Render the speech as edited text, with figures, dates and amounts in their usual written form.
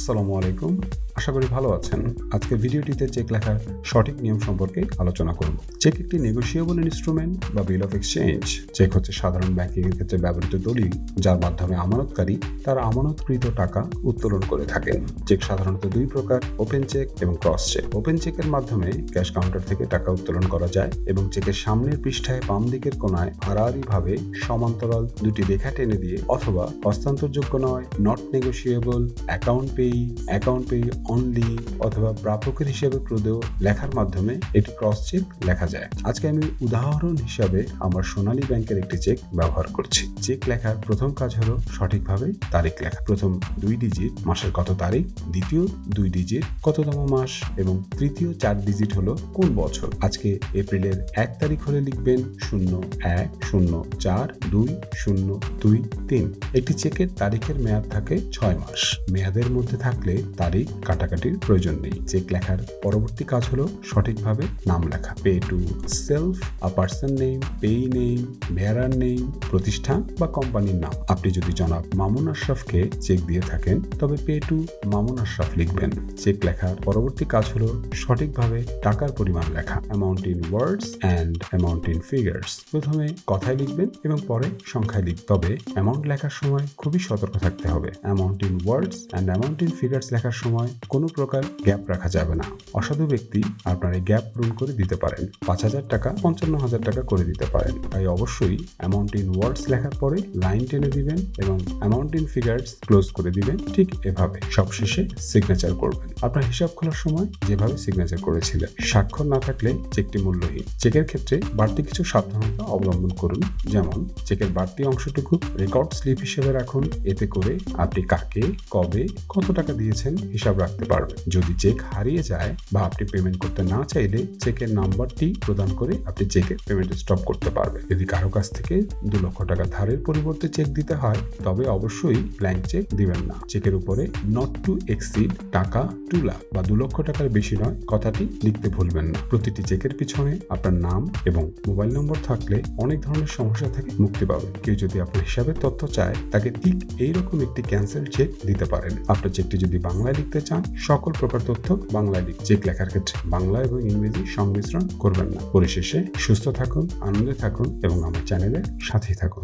আসসালামু আলাইকুম, আশা করি ভালো আছেন। আজকের ভিডিওটিতে চেক লেখার সঠিক নিয়ম সম্পর্কে আলোচনা করব। চেক একটি নেগোশিয়েবল ইনস্ট্রুমেন্ট বা বিল অফ এক্সচেঞ্জ। চেক হচ্ছে সাধারণ ব্যাংকিং এর ক্ষেত্রে ব্যবহৃত দলিল, যার মাধ্যমে আমানতকারী তার আমানতকৃত টাকা উত্তোলন করে থাকেন। চেক সাধারণত দুই প্রকার, ওপেন চেক এবং ক্রস চেক। ওপেন চেকের মাধ্যমে ক্যাশ কাউন্টার থেকে টাকা উত্তোলন করা যায় এবং চেকের সামনের পৃষ্ঠায় বাম দিকের কোণায় আড়াআড়িভাবে সমান্তরাল দুটি রেখা টেনে দিয়ে অথবা হস্তান্তরযোগ্য নয়, not negotiable, account payee only অথবা প্রাপকের হিসেবে প্রদেয় লেখার মাধ্যমে একটি ক্রস চেক লেখা যায়। আজকে আমি উদাহরণ হিসাবে আমার সোনালী ব্যাংকের একটি চেক ব্যবহার করছি। চেক লেখার প্রথম কাজ হলো সঠিকভাবে তারিখ লেখা। প্রথম 2 ডিজিট মাসের কত তারিখ, দ্বিতীয় 2 ডিজিট কততম মাস এবং তৃতীয় 4 ডিজিট হলো কোন বছর। আজকে এপ্রিলের 1 তারিখ হলে লিখবেন 01042023। একটি চেকের তারিখের মেয়াদ থাকে 6 মাস। মেয়াদের মধ্যে থাকলে তারিখ কাটাকাটির প্রয়োজন নেই। চেক লেখার পরবর্তী কাজ হলো সঠিকভাবে নাম লেখা। Pay to self, a person name, payee name, bearer name, প্রতিষ্ঠান বা কোম্পানির নাম। আপনি যদি জনাব মামুন আশরাফকে চেক দিয়ে থাকেন তবে পে টু মামুন আশরাফ লিখবেন। চেক লেখার পরবর্তী কাজ হলো সঠিকভাবে টাকার পরিমাণ লেখা। Amount in words and amount in figures. প্রথমে কথায় লিখবেন এবং পরে সংখ্যায় লিখবেন। তবে অ্যামাউন্ট লেখার সময় খুবই সতর্ক থাকতে হবে। Amount in words and amount in figures লেখার সময় কোনো প্রকার গ্যাপ রাখা যাবে না। অসাধু ব্যক্তি আপনার এই গ্যাপ পূরণ করে দিতে পারেন। 5,000 টাকা 55,000 টাকা করে দিতে পারেন। তাই অবশ্যই অ্যামাউন্ট ইন ওয়ার্ডস লেখার পরে লাইন টেনে দিবেন এবং অ্যামাউন্ট ইন ফিগার্স ক্লোজ করে দিবেন। ঠিক এভাবে সবশেষে সিগনেচার করবেন। আপনার হিসাব খোলার সময় যেভাবে সিগনেচার করেছিলেন। স্বাক্ষর না থাকলে চেকটি মূল্যহীন। চেকের ক্ষেত্রে বাড়তি কিছু সাবধানতা অবলম্বন করুন। যেমন চেকের বাড়তি অংশটুকু রেকর্ড স্লিপ হিসেবে রাখুন। এতে করে আপনি কাকে, কবে, কত টাকা দিয়েছেন হিসাব রাখতে পারবেন। যদি চেক হারিয়ে যায় বা আপনি পেমেন্ট করতে না চাইলে চেকের নাম্বারটি প্রদান করে আপনি চেকের পেমেন্ট স্টপ করতে পারবেন। যদি কারো কাছ থেকে 2 লক্ষ টাকা ধারের পরিবর্তে চেক দিতে হয় তবে অবশ্যই ব্ল্যাঙ্ক চেক দিবেন না। চেকের উপরে নট টু এক্সিড টাকা 2 লাখ বা 2 লক্ষ টাকার বেশি নয় কথাটি লিখতে ভুলবেন না। প্রতিটি চেকের পিছনে আপনার নাম এবং মোবাইল নম্বর থাকলে অনেক ধরনের সমস্যা থেকে মুক্তি পাবেন। কেউ যদি আপনার হিসাবের তথ্য চায় তাকে ঠিক এইরকম একটি ক্যান্সেল চেক দিতে পারেন। আপনার চেকটি যদি বাংলায় লিখতে চান সকল প্রকার তথ্য বাংলায় লিখুন। চেক লেখার ক্ষেত্রে বাংলা এবং ইংরেজি সংমিশ্রণ করবেন না। পরিশেষে সুস্থ থাকুন, আনন্দে থাকুন এবং আমার চ্যানেলের সাথেই থাকুন।